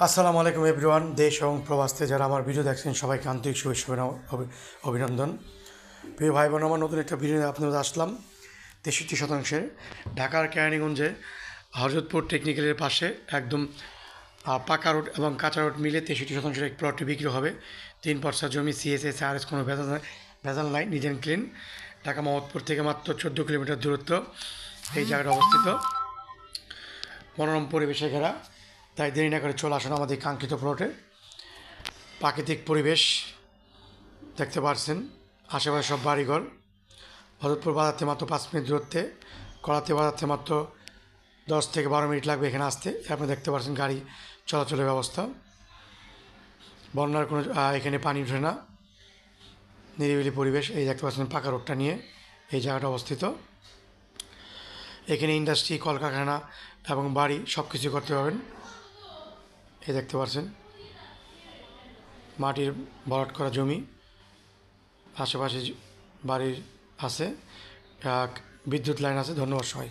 আসসালামু আলাইকুম এভরিওয়ান। দেশ এবং প্রবাসে যারা আমার ভিডিও দেখছেন সবাইকে আন্তরিক শুভেচ্ছা অভিনন্দন। প্রিয় ভাই বোন, আমার নতুন একটা ভিডিও আপনাদের আসলাম 63 শতাংশের ঢাকার কেরানীগঞ্জে হরজতপুর টেকনিক্যালের পাশে একদম পাকা রোড এবং কাঁচা রোড মিলে 63 শতাংশের এক প্লটটি বিক্রি হবে। 3 পর্সা জমি, সিএসএস আর এস, কোনো ভেজাল নাই, neat and clean. Dhaka Mohammadpur থেকে মাত্র 14 কিলোমিটার দূরত্ব এই জায়গাটা অবস্থিত, মনোরম পরিবেশে ঘেরা। তাই দেরি না করে চলে আসুন আমাদের কাঙ্ক্ষিত প্লটে। প্রাকৃতিক পরিবেশ দেখতে পাচ্ছেন, আশেপাশে সব বাড়িঘর। হরজতপুর বাজার থেকে মাত্র 5 মিনিট দূরত্বে, কলাতে বাজার থেকে মাত্র 10 থেকে 12 মিনিট লাগবে এখানে আসতে। আপনি দেখতে পাচ্ছেন গাড়ি চলাচলের ব্যবস্থা, বন্যার কোনো এখানে পানি ওঠে না, নিরিবিলি পরিবেশ। এই দেখতে পাচ্ছেন পাকা রোডটা নিয়ে এই জায়গাটা অবস্থিত। এখানে ইন্ডাস্ট্রি, কলকারখানা এবং বাড়ি সব কিছু করতে পারবেন। এই দেখতে পাচ্ছেন মাটির ভরাট করা জমি, আশেপাশে বাড়ির আছে, বিদ্যুৎ লাইন আছে। ধন্যবাদ সবাই।